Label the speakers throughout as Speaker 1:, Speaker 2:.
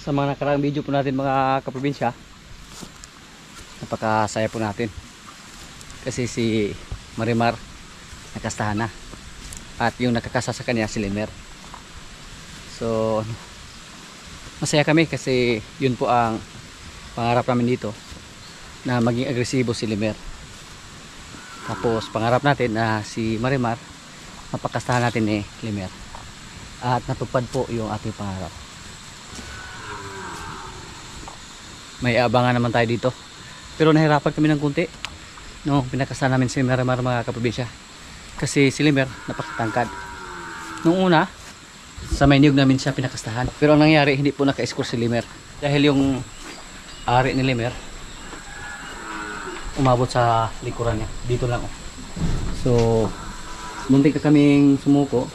Speaker 1: Sa mga nakaraang video po natin mga kaprobinsya, napakasaya po natin kasi si Marimar nakastahan na at yung nakakasa sa kanya si Limer. So masaya kami kasi yun po ang pangarap namin dito, na maging agresibo si Limer. Tapos pangarap natin na si Marimar mapakastahan natin ni Limer, at natupad po yung ating pangarap. May abangan naman tayo dito, pero nahirapan kami ng kunti no pinakastahan namin si Marimar mga kaprobinsya, kasi si Limer napakatangkad. Nung una sa may niyog namin siya pinakastahan, pero ang nangyari hindi po naka-score si Limer dahil yung ari ni Limer umabot sa likuran niya dito lang. So muntik ka kaming sumuko,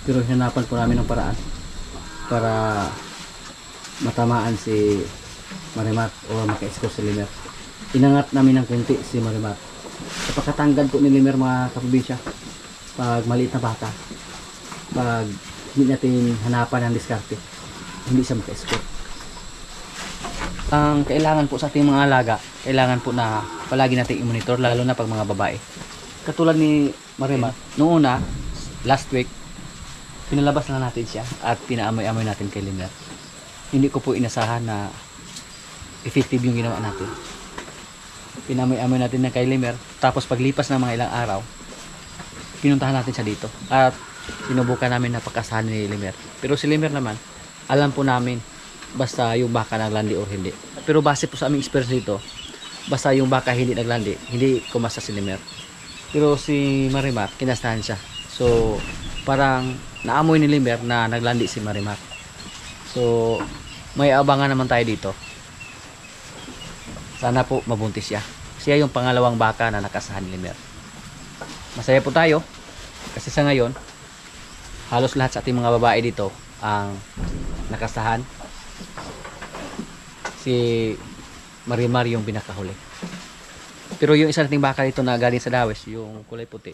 Speaker 1: pero hinapan po namin ng paraan para matamaan si Marimar o maka-score si Limer. Inangat namin ng kunti si Marimar. Napakatangkad po ni Limer mga kaprobinsya. Pag maliit na bata, pag hindi natin hanapan ng diskarte, hindi siya maka-score. Ang kailangan po sa ating mga alaga, kailangan po na palagi natin i-monitor, lalo na pag mga babae. Katulad ni Marimar, noong una, last week, pinalabas na natin siya at pinaamoy-amoy natin kay Limer. Hindi ko po inasahan na effective yung ginawa natin. Pinamoy-amoy natin na kay Limer, tapos paglipas ng mga ilang araw, pinuntahan natin siya dito at sinubukan namin na pakasahan ni Limer. Pero si Limer naman, alam po namin basta yung baka naglandi or hindi. Pero base po sa aming experience dito, basta yung baka hindi naglandi, hindi kumasa si Limer. Pero si Marimar, kinastahan siya. So parang naamoy ni Limer na naglandi si Marimar. So may abangan naman tayo dito. Sana po mabuntis siya. Siya yung pangalawang baka na nakasahan ni Limer. Masaya po tayo kasi sa ngayon halos lahat sa ating mga babae dito ang nakasahan. Si Marimar yung pinakahuli. Pero yung isa nating baka dito na galing sa Dawes, yung kulay puti,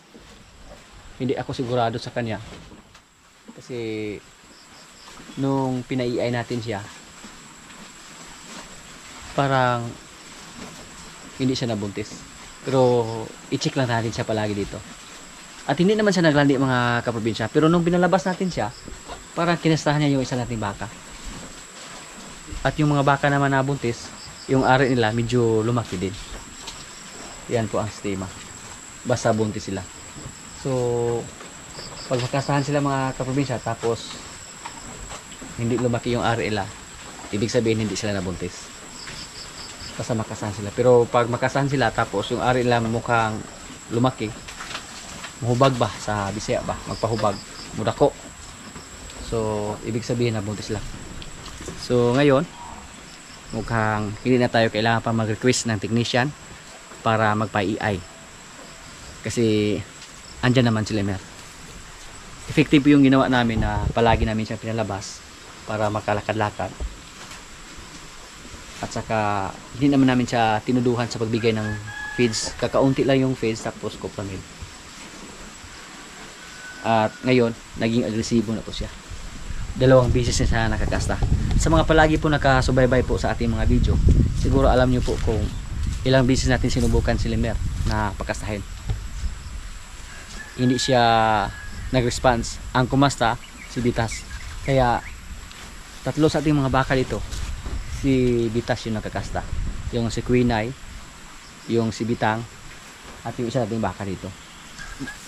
Speaker 1: hindi ako sigurado sa kanya kasi nung pinaiay natin siya, parang hindi siya nabuntis. Pero i-check lang natin siya palagi dito. At hindi naman siya naglandi mga kaprobinsya, pero nung binalabas natin siya, parang kinastahan niya yung isa nating baka. At yung mga baka naman nabuntis, yung ari nila medyo lumaki din. Yan po ang sistema, basta buntis sila. So pag makasahan sila mga kaprobinsya tapos hindi lumaki yung ari nila, ibig sabihin hindi sila nabuntis, basta makasahan sila. Pero pag makasahan sila tapos yung ari nila mukhang lumaki, mahubag ba sa Bisaya ba, magpahubag, mudako, so ibig sabihin nabuntis lang. So ngayon mukhang hindi na tayo kailangan pa mag-request ng technician para magpa-EI kasi andyan naman si Limer. Effective yung ginawa namin na palagi namin siya pinalabas para makalakad-lakad, at saka hindi naman namin siya tinuduhan sa pagbigay ng feeds. Kakaunti lang yung feeds tapos copramid. At ngayon naging agresibo na po siya. 2 beses na siya nakakasta. Sa mga palagi po nakasubaybay po sa ating mga video, siguro alam nyo po kung ilang beses natin sinubukan si Limer na pakastahin. Hindi siya nag-response. Ang kumasta si Bitas. Kaya 3 sa ating mga baka dito, si Bitas yung nakakasta. Yung si Queenay, yung si Bitang, at yung isa nating baka dito.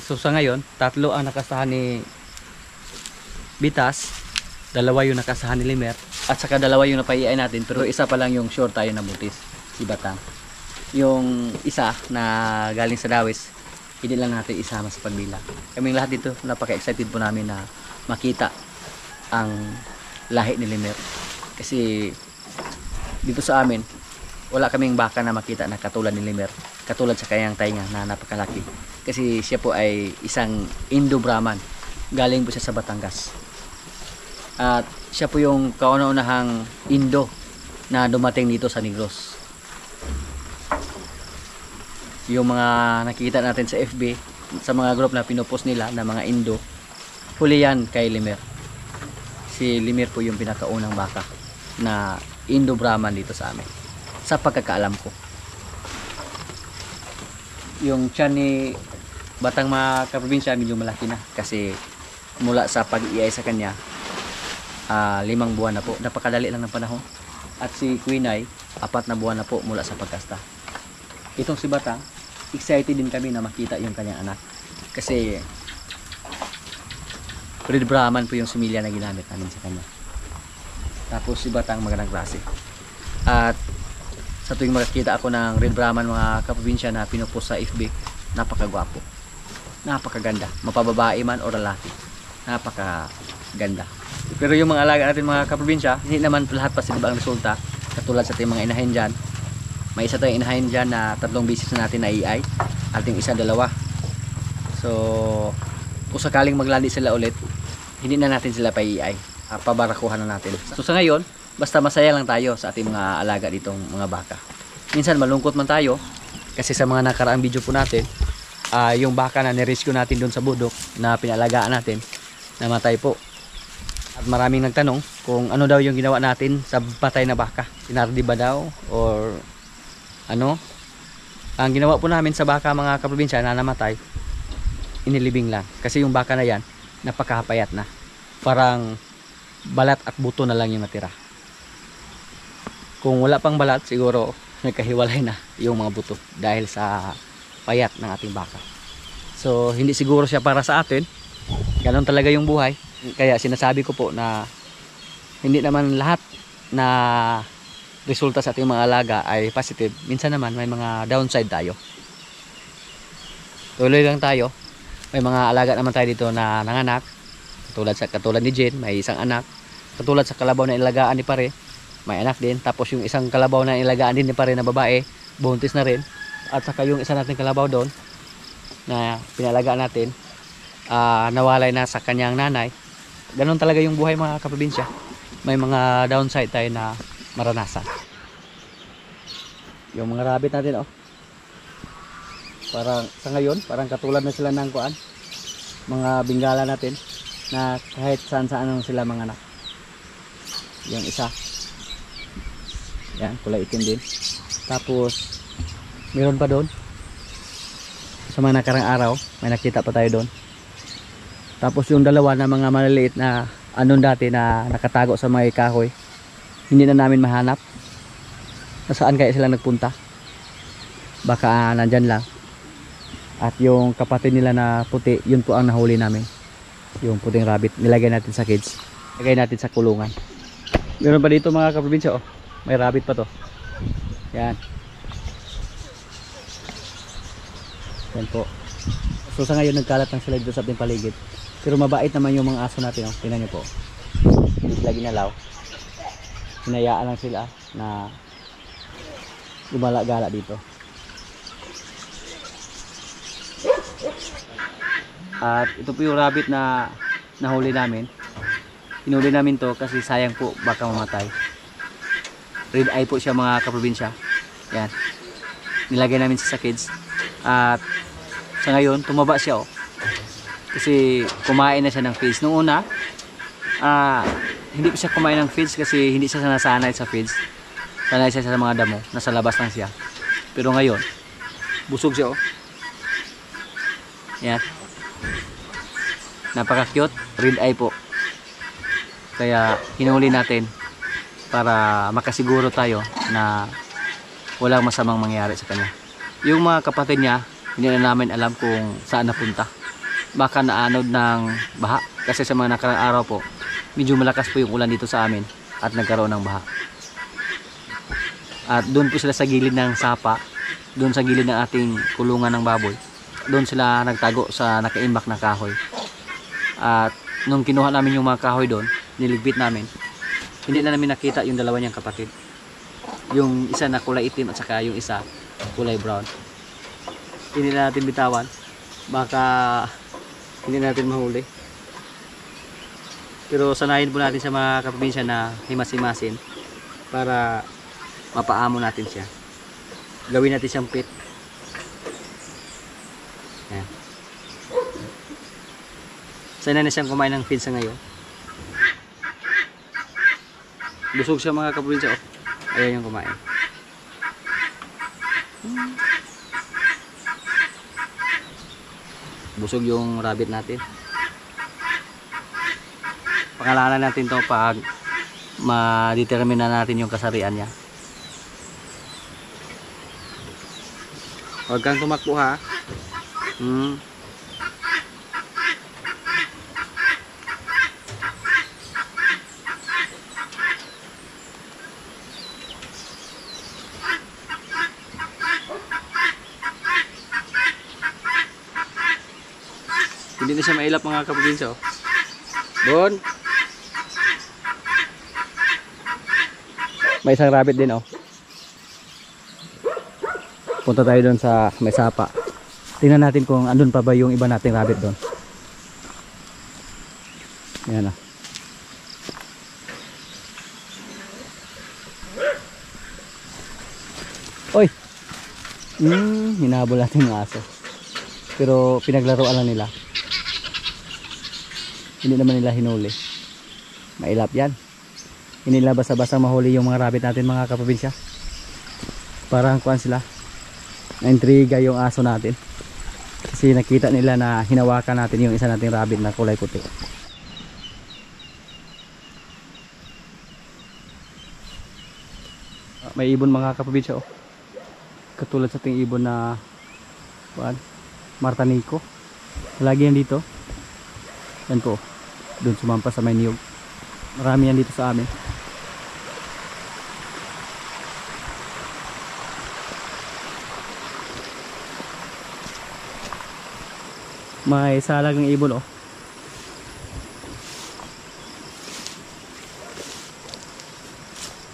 Speaker 1: So sa ngayon 3 ang nakastahan ni Bitas, 2 yung nakasahan ni Limer, at saka 2 yung napaiay natin, pero isa pa lang yung sure tayo na buntis, si Batang. Yung isa na galing sa Dawes, hindi lang natin isama sa pagbilang. Kaming lahat dito napaka-excited po namin na makita ang lahi ni Limer, kasi dito sa amin wala kaming baka na makita na katulad ni Limer, katulad sa kanyang tainga na napakalaki, kasi siya po ay isang Indo-Brahman, galing po siya sa Batangas. At siya po yung kauna-unahang Indo na dumating dito sa Negros. Yung mga nakikita natin sa FB, sa mga group na pinupost nila na mga Indo, huli yan kay Limer. Si Limer po yung pinakaunang baka na Indo-Brahman dito sa amin. Sa pagkakaalam ko. Yung tiyan ni batang mga kaprobinsya medyo malaki na kasi mula sa pag-iay sa kanya 5 buwan na po. Napakadali lang ng panahon. At si Queen ay 4 na buwan na po mula sa pagkasta. Itong si Batang, excited din kami na makita yung kanyang anak. Kasi Red Brahman po yung similya na ginamit namin sa kanya. Tapos si Batang magandang klase. At sa tuwing makikita ako ng Red Brahman mga kaprobinsya na pinupost sa FB, napakagwapo. Napakaganda. Mapababae man o lalaki. Napakaganda. Pero yung mga alaga natin mga kaprobinsya, hindi naman lahat positive ang resulta. Katulad sa ating mga inahin dyan. May isa tayong inahin dyan na 3 beses na natin na iay. At yung isa 2. So, kung sakaling maglandi sila ulit, hindi na natin sila pa-iay. Pabarakuhan na natin. So sa ngayon, basta masaya lang tayo sa ating mga alaga ditong mga baka. Minsan malungkot man tayo kasi sa mga nakaraang video po natin, yung baka na nirescue natin doon sa budok na pinalagaan natin, namatay po. At maraming nagtanong kung ano daw yung ginawa natin sa patay na baka. Sinardi ba daw or ano? Ang ginawa po namin sa baka mga kaprobinsya na namatay, inilibing lang. Kasi yung baka na yan, napakapayat na. Parang balat at buto na lang yung natira. Kung wala pang balat, siguro nagkahiwalay na yung mga buto dahil sa payat ng ating baka. So hindi siguro siya para sa atin. Ganon talaga yung buhay. Kaya sinasabi ko po na hindi naman lahat na resulta sa ating mga alaga ay positive. Minsan naman may mga downside tayo. Tuloy lang tayo. May mga alaga naman tayo dito na nanganak. Katulad ni Jen, may isang anak. Katulad sa kalabaw na ilagaan ni Pare, may anak din. Tapos yung isang kalabaw na ilagaan din ni Pare na babae, buntis na rin. At saka yung isa nating kalabaw doon na pinalagaan natin, nawalay na sa kanyang nanay. Ganon talaga yung buhay mga kaprobinsya. May mga downside tayo na maranasan. Yung mga rabbit natin, oh. Parang sa ngayon, parang katulad na sila ng kuan. Mga bingala natin na kahit saan-saan sila mga anak. Yung isa. Yan, kulay itim din. Tapos meron pa doon. Sa mga nakarang araw, may nakita pa tayo doon. Tapos yung dalawa na mga maliliit na anon dati na nakatago sa mga kahoy, hindi na namin mahanap. Nasaan kaya sila nagpunta? Baka nandyan lang. At yung kapatid nila na puti, yun po ang nahuli namin. Yung puting rabbit, nilagay natin sa cage. Nilagay natin sa kulungan. Meron pa dito mga kaprobinsya, oh. May rabbit pa to. Yan. Yan po. So sa ngayon nagkalat lang sila dito sa ating paligid. Pero mabait naman yung mga aso natin, oh. Tingnan nyo po. Hindi sila ginalaw. Hinayaan lang sila na gumala-gala dito. At ito po yung rabbit na nahuli namin. Hinuli namin to kasi sayang po baka mamatay. Red eye po siya mga kaprobinsya. Yan. Nilagay namin sa kids. At sa ngayon tumaba siya, oh. Kasi kumain na siya ng feeds. Nung una, hindi pa siya kumain ng feeds kasi hindi siya nasanay sa feeds. Sanay siya sa mga damo. Nasa labas lang siya. Pero ngayon, busog siya, oh. Yan. Napaka-cute. Red eye po. Kaya hinuli natin para makasiguro tayo na walang masamang mangyari sa kanya. Yung mga kapatid niya, hindi na namin alam kung saan napunta. Baka naanod ng baha. Kasi sa mga nakarang araw po, medyo malakas po yung ulan dito sa amin at nagkaroon ng baha. At doon po sila sa gilid ng sapa, doon sa gilid ng ating kulungan ng baboy. Doon sila nagtago sa nakaimbak na kahoy. At nung kinuha namin yung mga kahoy doon, niligpit namin, hindi na namin nakita yung dalawa niyang kapatid. Yung isa na kulay itim at saka yung isa kulay brown. Hindi na natin bitawan. Baka hindi natin mahuli. Pero sanayin po natin sa mga kaprobinsya na himas-himasin para mapaamo natin siya. Gawin natin siyang pit. Yan. Sanay na siyang kumain ng feed sa ngayon. Busog siya mga kaprobinsya. Oh. Ayan yung kumain. Busog yung rabbit natin. Pangalanan natin to pag ma-determine na natin yung kasarian niya. Huwag kang tumakbo ha. Hindi na siya mailap mga kaprobinsya. Oh. Doon. May isang rabbit din oh. Punta tayo doon sa may sapa. Tingnan natin kung andun pa ba yung iba nating rabbit doon. Yan ah. Oy. Hinabol natin ng aso. Pero pinaglaruan lang nila. Hindi naman nila hinuli. Mailap yan. Hindi nila basta-basta mahuli yung mga rabbit natin mga kaprobinsya. Parang kuan sila. Na-intriga yung aso natin. Kasi nakita nila na hinawakan natin yung isa nating rabbit na kulay puti. May ibon mga kaprobinsya oh. Katulad sa ating ibon na kuan, Martanico. Lagi yan dito. Yan po. Doon sumampa sa may niyog. Marami yan dito sa amin. May salag ng ibon oh.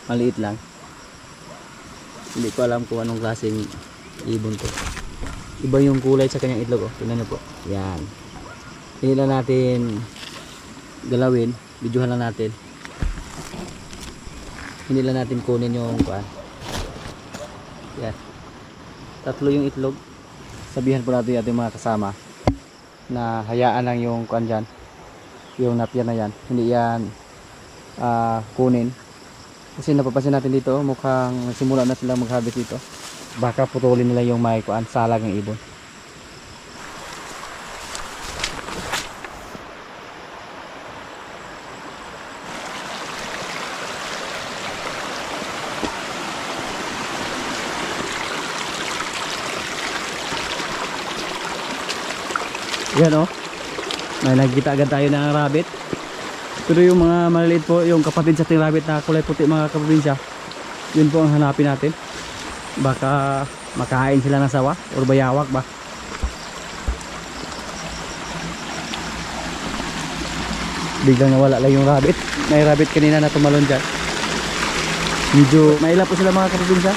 Speaker 1: Maliit lang. Hindi ko alam kung anong klaseng ibon to. Iba yung kulay sa kanyang itlog oh. Tingnan niyo po. Yan. Hindi lang natin galawin. Videohan lang natin. Hindi lang natin kunin yung kuan. Yan. 3 yung itlog. Sabihan po natin ating mga kasama na hayaan lang yung kuan dyan, yung napyan na yan, hindi yan kunin kasi napapansin natin dito mukhang simula na silang mag-harvest dito. Baka putulin nila yung may kuan, salag ng ibon. Yan oh. May nakikita agad tayo ng rabbit. Pero yung mga maliliit po, yung kapatid sa ating rabbit na kulay puti mga kaprobinsya, yun po ang hanapin natin. Baka makain sila ng sawa o bayawak ba. Biglang nawala lang yung rabbit. May rabbit kanina na tumalon dyan. Medyo mailap po sila mga kaprobinsya.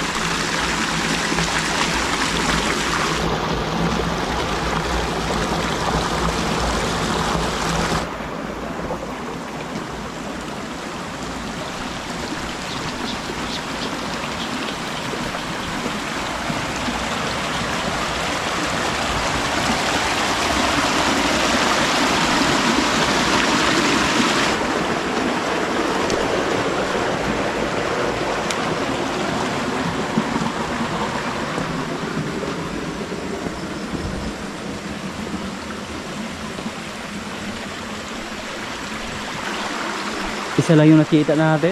Speaker 1: Isa lang yung nakita natin.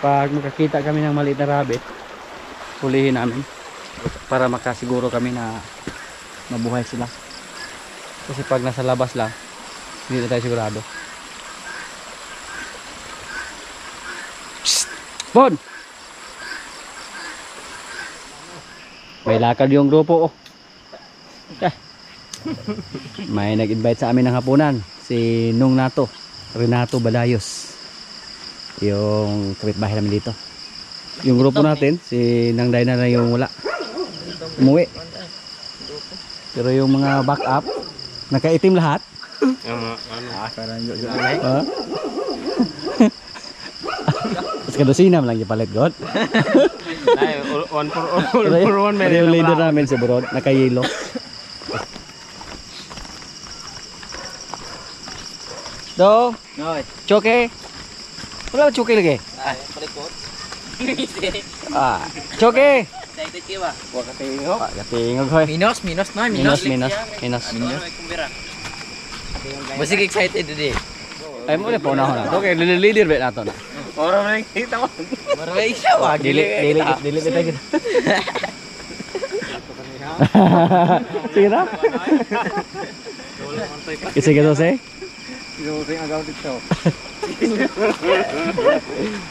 Speaker 1: Pag makakita kami ng maliit na rabbit, hulihin namin para makasiguro kami na mabuhay sila. Kasi pag nasa labas lang, hindi na tayo sigurado. Bon! May lakad yung grupo oh. May nag-invite sa amin ng hapunan, si Nung Nato, Renato Balayos, yung kapitbahay namin dito. Yung grupo natin, si Nang Dayna na yung wala, umuwi. Pero yung mga backup nakaitim lahat. Mas kadusinam lang ipalit god.
Speaker 2: Ay, one for one man.
Speaker 1: Yung leader namin si Burod, nakayelo. Do,
Speaker 2: Noy.
Speaker 1: choke. Wala ba choke lagi?
Speaker 2: Ay, palikot.
Speaker 1: Choke.
Speaker 2: Excited ka ba? Wa ka tingog.
Speaker 1: Katingog hoy.
Speaker 2: Minus na,
Speaker 1: Minus.
Speaker 2: Basig excited today.
Speaker 1: Ay mo na po na ako na. Okay, leader ba nato na?
Speaker 2: Ora man kita mo. Maray siya wa.
Speaker 1: Dili tayo. Sige na. Sige to say.
Speaker 2: Gising agaw dito.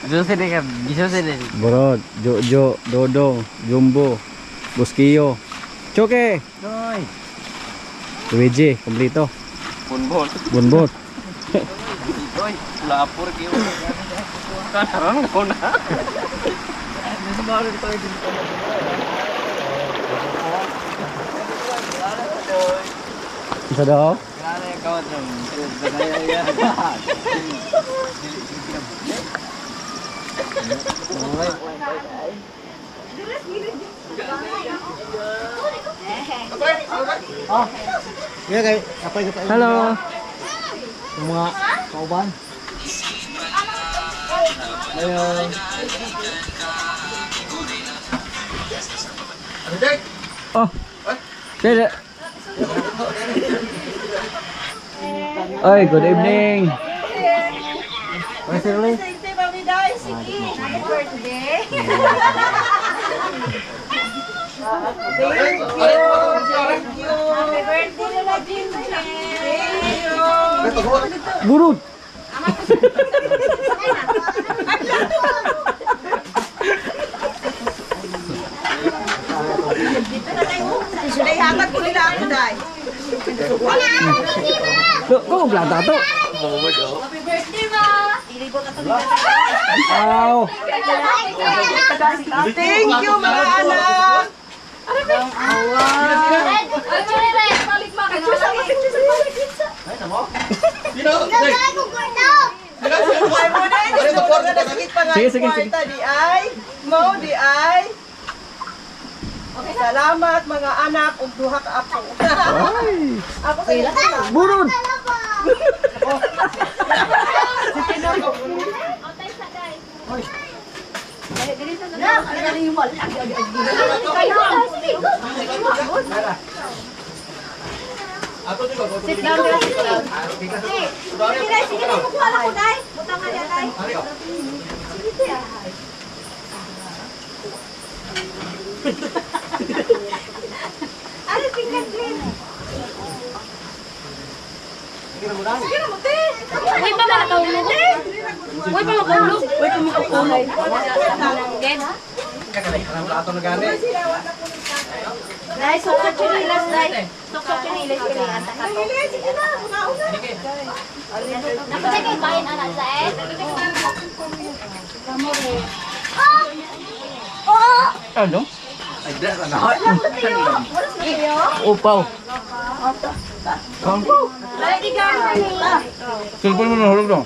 Speaker 2: Gising ka, gising.
Speaker 1: Burod, Jojo, Dodong, Jumbo, Buskiyo. Choke.
Speaker 2: Noy.
Speaker 1: Luigi, kompleto.
Speaker 2: Bunbon.
Speaker 1: Bunbot.
Speaker 2: Oy, lapor kayo. Kanarang ko na. Nasa baro dito ay dito.
Speaker 1: Isa daw?
Speaker 2: Grabe yung kawat ng
Speaker 1: Hello.
Speaker 2: yung mga kauban. Ayun.
Speaker 1: Oh. Dede. Oy, good evening.
Speaker 3: Birthday, Mami Day. Sige, happy birthday. Thank you. Happy birthday na din. Thank you.
Speaker 1: Burud.
Speaker 3: Day, hamat ko nila ako, Day.
Speaker 1: Kung plata to.
Speaker 3: Happy birthday, Ma. Ilibot at
Speaker 1: Wow.
Speaker 3: Thank you, mga anak.
Speaker 1: Sige.
Speaker 3: Di ay, mo di ay. Salamat mga anak ug duha ka apo. Ako sa ila.
Speaker 1: Burud.
Speaker 3: Sit down, sit down. Sige, kukuha na ko, Day. Butang nga niya, Day. Ano, tingnan din. Sige na mo, Te.
Speaker 4: Uy, pa makatulog. Uy, pa makatulog. Uy, pa makatulog.
Speaker 3: Day, sukot chinilas, Day. Sukot chinilas ko niya. Sige na, una-una.
Speaker 4: Napatay kayo bayan, anak, sa
Speaker 1: Ano?
Speaker 3: Oh,
Speaker 1: Upaw.
Speaker 3: Day, di ka nila.
Speaker 1: Cellphone mo nahulog dong.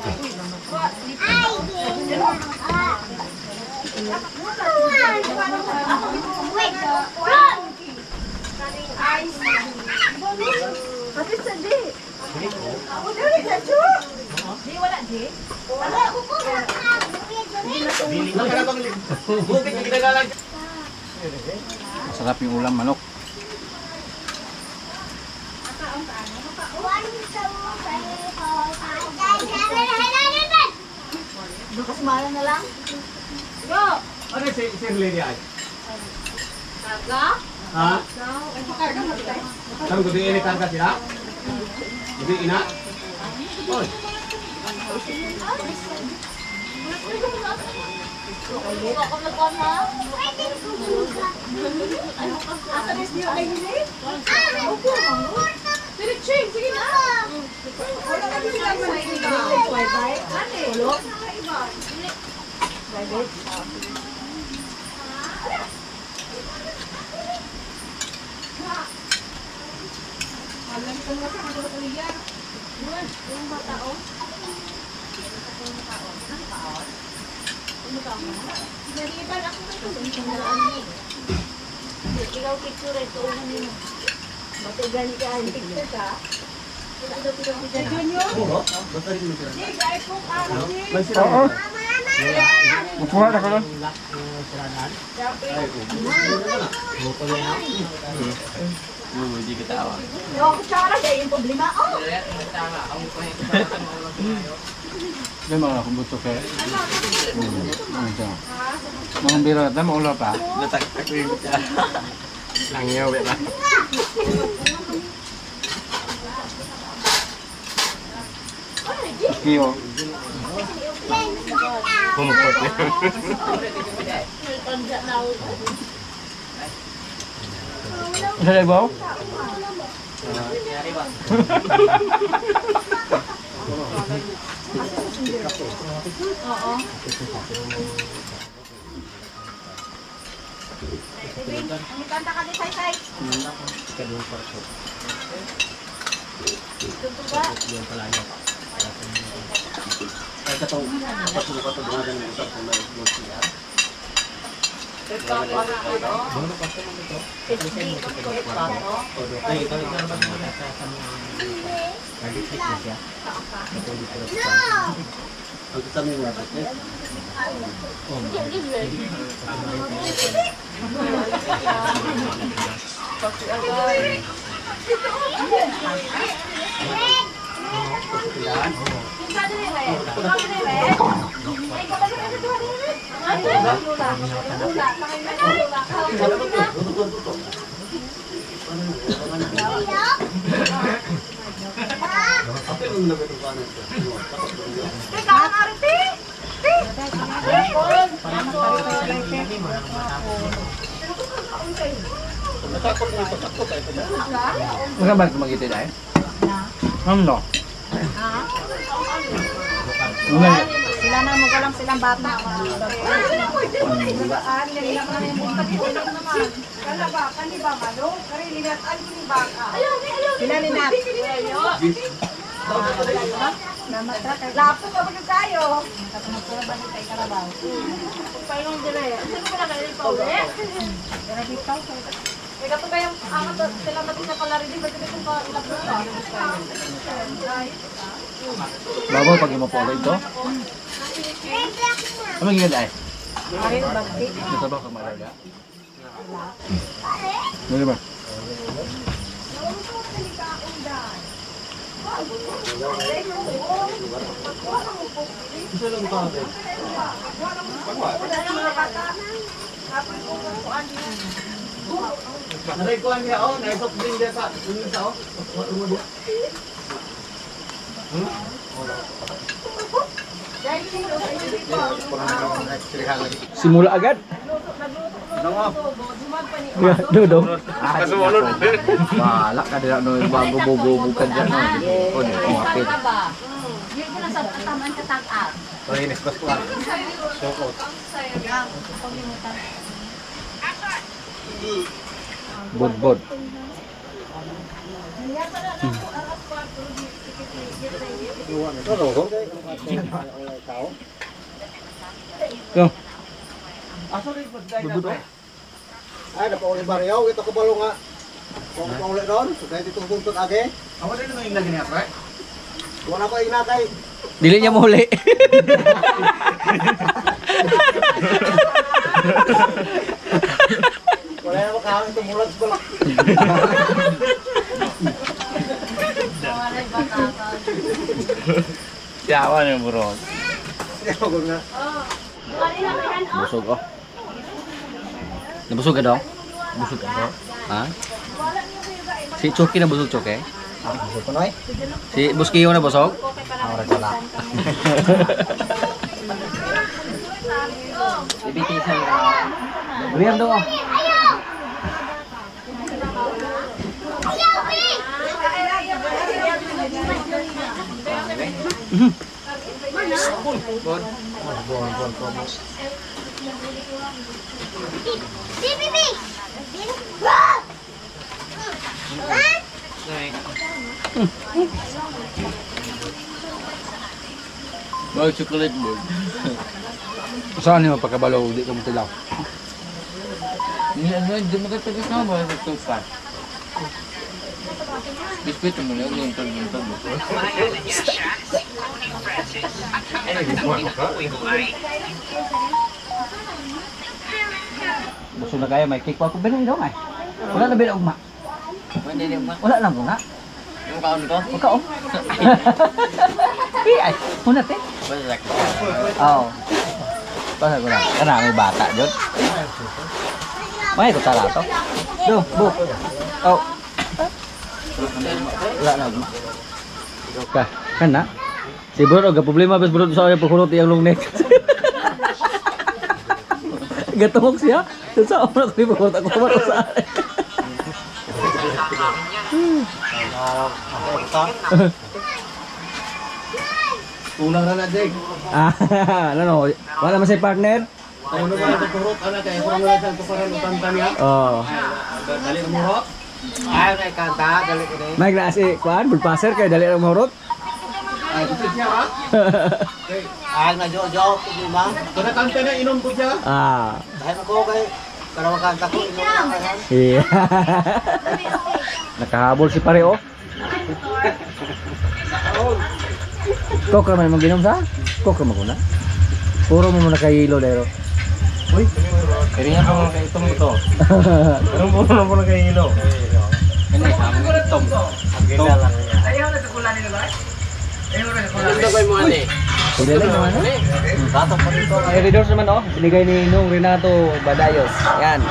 Speaker 3: Pati sa di. Ako dali na, Chu. Di, wala, di. Wala, ako po.
Speaker 1: Masarap yung ulam manok.
Speaker 4: Bukas malam na lang.
Speaker 3: Go.
Speaker 2: Ano si lady ay?
Speaker 4: Taga?
Speaker 2: Ha? Saan gudi ini karga sila? Gudi ina? Oy.
Speaker 4: Buka ko nagkuhan ha?
Speaker 3: Asa na siya ay hindi? Opo. Diretso, sige na. Wala ka din lang sa ina. Bye-bye. Ate. Ulo. Bye-bye. Alam ko na sa mga kuliya. Yung bata, oh. Ikaw picture ito ulan mo. Bakit gani ka ang picture ka? Junior? Hindi, kahit kung
Speaker 2: Oo. Upuha na ka lang. Hindi kita awa.
Speaker 3: Yung kutsara, dahil yung problema. Oh!
Speaker 2: May mga kumbuto kayo. Mga biro na maula pa. Nataktak yung kutsara. Langyaw ba? Kiyo. Kumport niya. Ano na ba?
Speaker 3: Ang kanta ka din, Say-Say.
Speaker 2: Magkabal ko mag-iti dahil? Ano?
Speaker 3: Sila na mo lang silang bata. Sila ni Nat. Lapo ka ba tayo? Balik kay Karabaw. Paano dire? Sino pala kayo pa uli? Dira dito. Eh kato kayong amat sila natin na pala rin ba dito kung ilap na.
Speaker 2: Bago pag mo po ito. Ano magiging dahil?
Speaker 3: Ari bagti.
Speaker 2: Ito ba kang malaga? Ano ba?
Speaker 5: Naray ko niya oh, naisok din dia sa sa oh.
Speaker 2: Simula agad. Dudong.
Speaker 5: Kasumunod.
Speaker 2: Wala ka dira no bago bugo bukan dyan no. Oh, kumapit.
Speaker 3: Yun na sa taman katag-at.
Speaker 5: Oh, inis ko ko. Sokot.
Speaker 2: Bod. Yo.
Speaker 5: Ay, napauli baryaw, ito ko balo nga. Kung pauli ron, kaya dito tuntun age. Ako din naman yung lagi niya, pre. Wala ko inakay.
Speaker 1: Dili niya mahuli.
Speaker 5: Wala na makahangin tumulat sa balak.
Speaker 2: Yawa niya bro.
Speaker 5: Ayaw ko nga.
Speaker 1: Busog oh. Nabusog ka daw?
Speaker 2: Busog ka bro.
Speaker 1: Ha? Si Chucky na busog, Chucky?
Speaker 5: Busog ko na eh.
Speaker 1: Si Buskiyo na busog?
Speaker 5: Ako rin wala.
Speaker 1: Riyan daw oh.
Speaker 2: Mau chocolate board.
Speaker 1: Saan niyo pagkabalo di ka mo tilaw?
Speaker 2: Hindi mo katagis na ba sa tupat? Biskuit mo lang yung tol mo.
Speaker 1: Gusto na kaya may cake pa ako bilhin daw ay. Wala na bilhin ugma. Wala lang ko nga.
Speaker 2: Yung kaon ko?
Speaker 1: Ikaw. Ay, muna te. Oo. Basta ko na. Kana may bata jud. May ko tara to. Do, bu. Oh. Wala na ugma. Ka, kana. Si bro ga problema bes bro sa pagkulot iyang long neck. Gatungog siya. Sa una ko ibo ako maro sa.
Speaker 5: Kulang na na, Jake.
Speaker 1: Ano, wala man say partner?
Speaker 5: Ano ba ito turot? Ano kaya? Kung wala siyang tuparan ng kanta niya?
Speaker 1: Oh.
Speaker 5: Dali na murot? Ayaw na kanta, dali ko na yun.
Speaker 1: May klase, kuan, bullpasser kay dali ra mahurot.
Speaker 5: Ay, gusto siya ha? Ayaw na, Jojo. Hindi ba? Kung kanta na, inom ko siya. Dahil ako kay kalawang kanta ko, inom ko na yan.
Speaker 1: Iya. Nakahabol si pare oh. Kok naman mong ginom sa? Kok naman kuna. Puro mo muna kay hilo lero.
Speaker 2: Uy, kaya pa mga kaitong ito. Pero muna na po na kay hilo. Ano yung mga itong?
Speaker 5: Ayaw na tukulan nila ba? Ayaw na tukulan
Speaker 2: Ito ba yung mga ni?
Speaker 1: Pwede lang naman oh.
Speaker 5: Batok pa dito.
Speaker 1: Ay, readers naman oh. Binigay ni Nung Renato Badayos. Yan.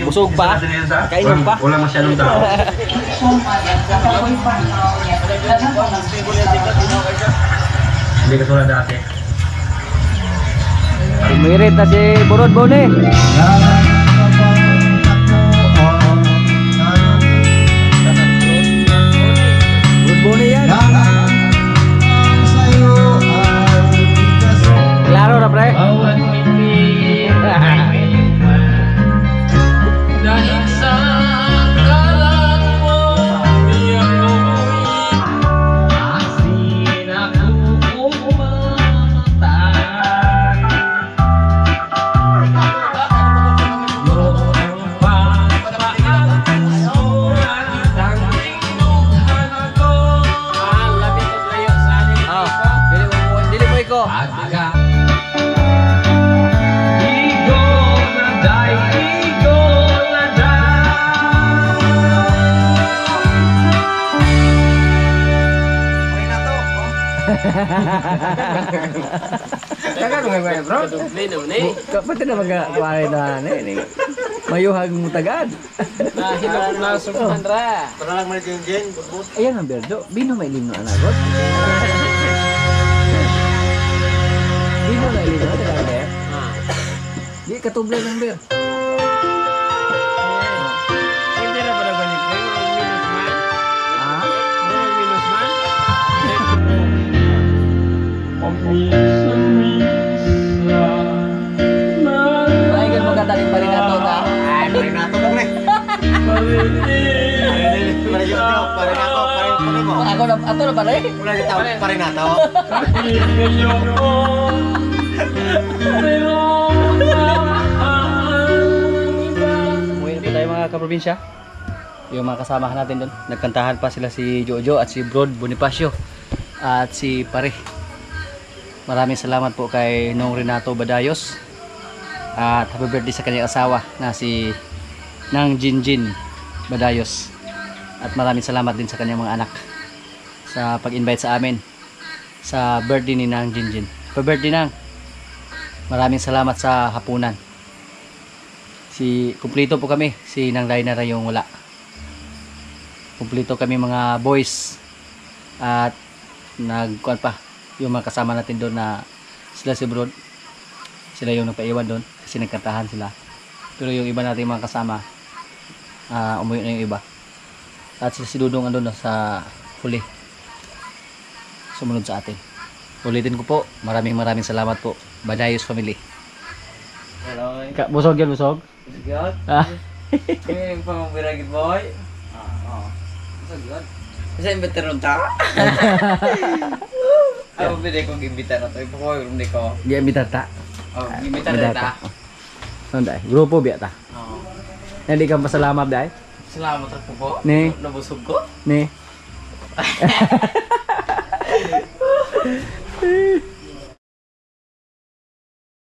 Speaker 1: Busog pa? Kainom pa?
Speaker 6: Wala masyadong tao. Hindi ka tulad dati.
Speaker 1: Umirit na si Burod Bone. Burod Bone yan. Klaro na pre.
Speaker 2: Bawat ngiti dahil sa kalat mo, di ako'y asin ako umatay. Noong pagpapasuran ng tinughan ako.
Speaker 1: Oh, dili mo iko.
Speaker 2: Pagka igo na day, igo na
Speaker 1: Kapatid na magkakuha na ni. Mayuhag mo tagad.
Speaker 2: Nahilap na subuhan ra.
Speaker 5: Para lang man jeng-jeng.
Speaker 1: Ayan ang berdo. Bino may lino anagot. Bino na lino tagad eh. Di katuble ng ber.
Speaker 2: Hindi na pala balik na yung minus man.
Speaker 1: Ah?
Speaker 2: Yung minus man.
Speaker 1: Ay, gan magkataling pa rin nato ta.
Speaker 5: Ay, parinato lang eh. Parinato, parinato.
Speaker 1: Ako na ato na pare.
Speaker 5: Wala dito, parinato.
Speaker 1: Umuwi na po tayo mga kaprobinsya. Yung mga kasamahan natin doon. Nagkantahan pa sila si Jojo at si Brod Bonifacio at si Pare. Maraming salamat po kay Nung Renato Badayos. At happy birthday sa kanyang asawa na si Nang Jinjin Badayos. At maraming salamat din sa kanyang mga anak sa pag-invite sa amin sa birthday ni Nang Jinjin. Happy birthday Nang. Maraming salamat sa hapunan. Kumplito po kami. Si Nang Dainara yung wala. Kumplito kami mga boys. At nagkuhan pa yung mga kasama natin doon na sila si Brod. Sila yung nagpaiwan doon kasi nagkantahan sila. Pero yung iba natin mga kasama umuwi na yung iba. At si Dudong andun na sa huli. Sumunod sa atin. Ulitin ko po. Maraming salamat po. Badayos family.
Speaker 2: Hello.
Speaker 1: Busog yan, busog?
Speaker 2: Good.
Speaker 1: Ah.
Speaker 2: Eh, pangabiragi boy. Kasi yung veteran ta. Ako pwede kong imbita na to. Ipo hindi ko.
Speaker 1: Di imitar ta.
Speaker 2: Oh, imbita na ta.
Speaker 1: Ano dai? Grupo biya ta.
Speaker 2: Oo.
Speaker 1: Hindi ka pasalamat dai.
Speaker 2: Salamat ako po.
Speaker 1: Ni.
Speaker 2: Nabusog ko.
Speaker 1: Ni.